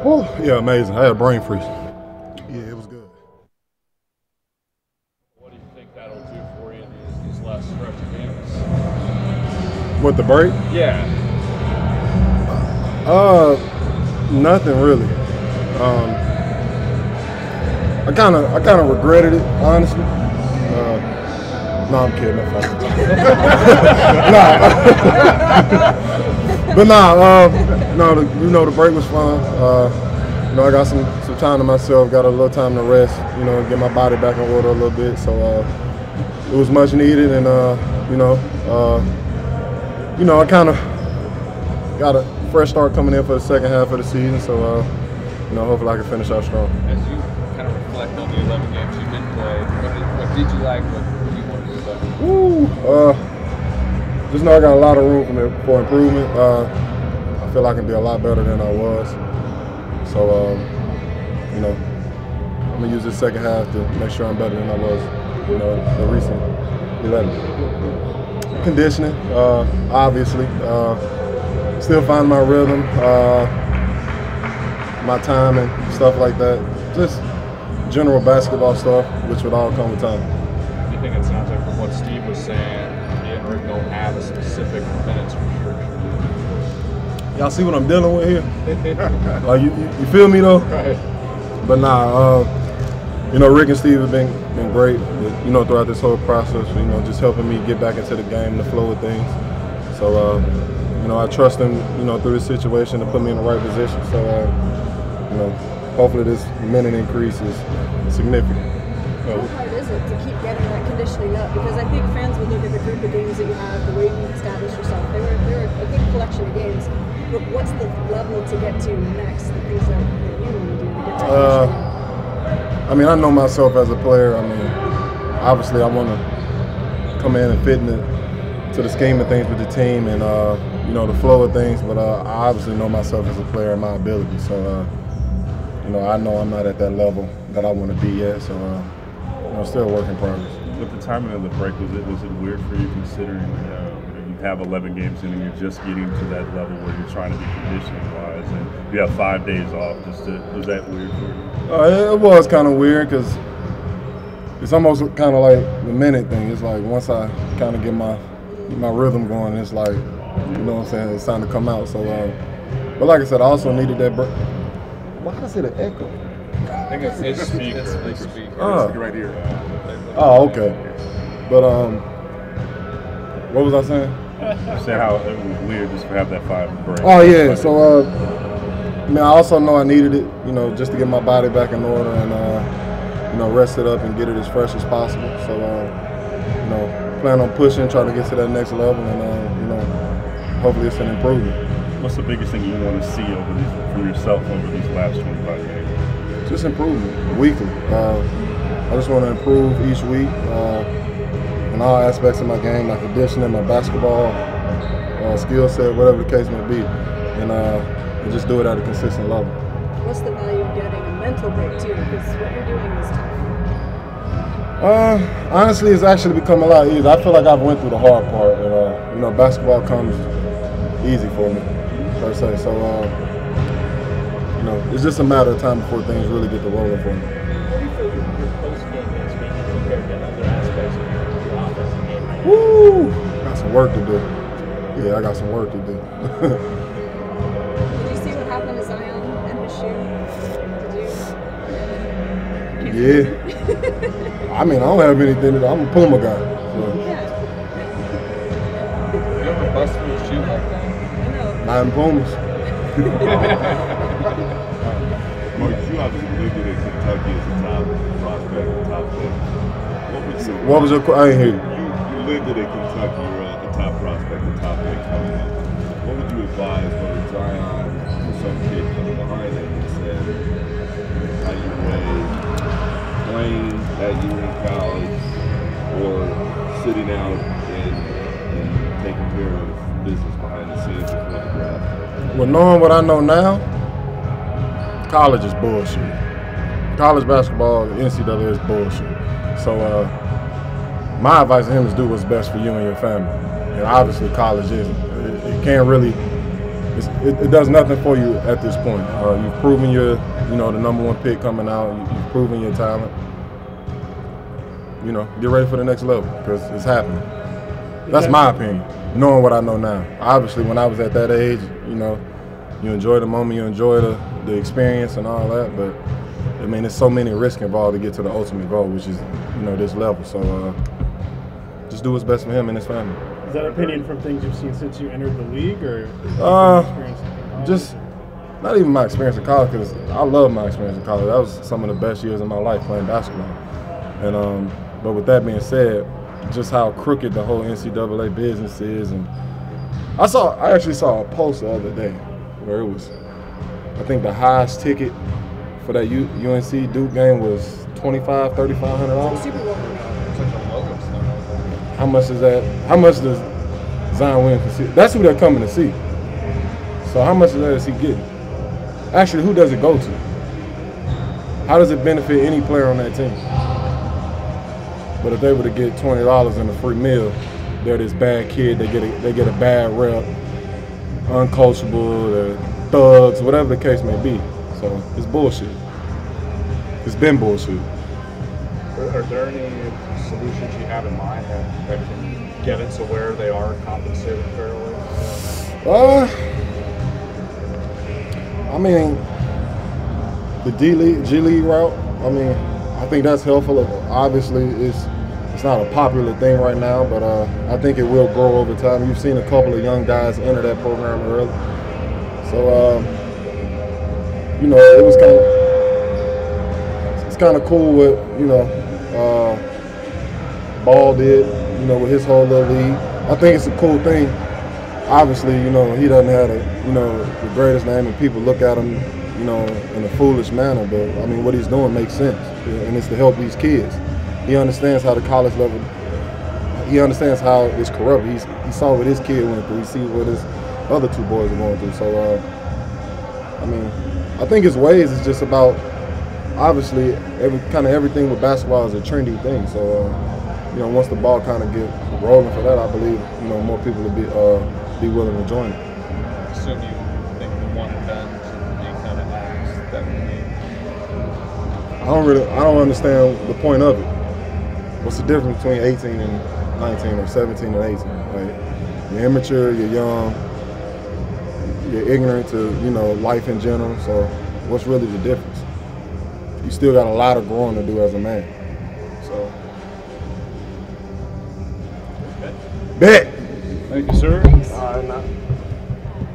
Oh, yeah, amazing. I had a brain freeze. Yeah, it was good. What do you think that'll do for you in these last stretch of games? What, the break? Yeah. Nothing really. I kind of regretted it, honestly. No, I'm kidding. I'm fine. No, the break was fun. I got some time to myself, got a little time to rest, get my body back in order a little bit. So it was much needed, and I kind of got a fresh start coming in for the second half of the season. So hopefully I can finish out strong. As you kind of reflect on the 11 games you did play, what did you like? What do you want to do better? Just know I got a lot of room for improvement. I feel I can be a lot better than I was. So, I'm going to use this second half to make sure I'm better than I was, the recent 11. Conditioning, obviously. Still finding my rhythm, my timing, stuff like that. Just general basketball stuff, which would all come with time. Do you think it sounds like from what Steve was saying, you and Rick don't have a specific minutes restriction? Y'all see what I'm dealing with here? Like you feel me though? Right. But nah, Rick and Steve have been great, throughout this whole process. Just helping me get back into the game, the flow of things. So, I trust them, through this situation to put me in the right position. So, hopefully this minute increase is significant. How hard is it to keep getting that conditioning up? Because I think fans would look at the group of games that you have, the way you established yourself. They were a good collection of games. But what's the level to get to next? The things that you need to do to get to conditioning? I know myself as a player. Obviously I want to come in and fit into the scheme of things with the team and, the flow of things. But I obviously know myself as a player and my ability. So, I know I'm not at that level that I want to be yet. So, still a work in progress. With the timing of the break, was it weird for you considering you have 11 games in and you're just getting to that level where you're trying to be conditioning-wise and you have 5 days off? Was that weird for you? It was kind of weird because it's almost kind of like the minute thing. It's like once I kind of get my rhythm going, it's like, it's time to come out. So, but like I said, I also needed that break. Why did I say the echo? I think it's his speaker. Right here. Oh, okay. But what was I saying? You said how it was weird just to have that 5 break. Oh yeah. So I also know I needed it, just to get my body back in order and rest it up and get it as fresh as possible. So plan on pushing, trying to get to that next level, and hopefully it's an improvement. What's the biggest thing you want to see from yourself over these last 25 games? Just improvement, weekly. I just want to improve each week in all aspects of my game, my conditioning, my basketball skill set, whatever the case may be, and just do it at a consistent level. What's the value of getting a mental break too? Because what you're doing is tough. Honestly, it's actually become a lot easier. I feel like I've went through the hard part, and basketball comes easy for me, per se. So, it's just a matter of time before things really get to rolling for me. What do you feel your post-game is being compared to other aspects of your offensive game right now? Woo! Got some work to do. Yeah, I got some work to do. Did you see what happened to Zion and his shoe? Did you? Yeah. I don't have anything to do. I'm a Puma guy. So. You ever bust through a shoe like that? Not in Pumas. Mark, you obviously lived in Kentucky as a top prospect, top pick. What was your question? I ain't hear you. You lived in Kentucky, you're a top prospect, a top pick coming up. What would you advise whether Zion or some kid coming behind him and said, how you weigh playing that year in college or sitting out and taking care of business behind the scenes before the draft? Well, knowing what I know now, college is bullshit. College basketball, the NCAA is bullshit. So my advice to him is do what's best for you and your family. And obviously college isn't. It can't really it does nothing for you at this point. You've proven you're, the #1 pick coming out. You've proven your talent. Get ready for the next level because it's happening. That's my opinion, knowing what I know now. Obviously, when I was at that age, you enjoy the moment, you enjoy the experience and all that, but I mean, there's so many risks involved to get to the ultimate goal, which is, this level. So just do what's best for him and his family. Is that opinion from things you've seen since you entered the league, or just not even my experience in college? Because I love my experience in college. That was some of the best years of my life playing basketball. And but with that being said, just how crooked the whole NCAA business is, and I actually saw a post the other day where it was, I think the highest ticket for that UNC Duke game was $2,500, $3,500. Super Bowl. How much is that? How much does Zion Williams see? That's who they're coming to see. So how much of that is he getting? Actually, who does it go to? How does it benefit any player on that team? But if they were to get $20 in a free meal, they're this bad kid. They get a bad rep, uncoachable, they're thugs, whatever the case may be. So it's bullshit. It's been bullshit. Are there any solutions you have in mind that can get it to where they are compensated fairly? I mean, the G League route. I mean, I think that's helpful. Obviously, it's not a popular thing right now, but I think it will grow over time. You've seen a couple of young guys enter that program early, so it was kind of cool what Ball did, with his whole little league. I think it's a cool thing. Obviously, he doesn't have the greatest name, and people look at him, in a foolish manner. But I mean, what he's doing makes sense, and it's to help these kids. He understands how the college level. He understands how it's corrupt. He saw what his kid went through. He sees what his other two boys are going through. So, I mean, I think his ways is just about. Obviously, everything with basketball is a trendy thing. So, once the ball kind of get rolling for that, I believe more people will be willing to join it. So do you think the one and done should be kind of acts that I don't understand the point of it. What's the difference between 18 and 19 or 17 and 18? Like, you're immature, you're young, you're ignorant to life in general. So what's really the difference? You still got a lot of growing to do as a man. So, bet. Thank you, sir. Thanks.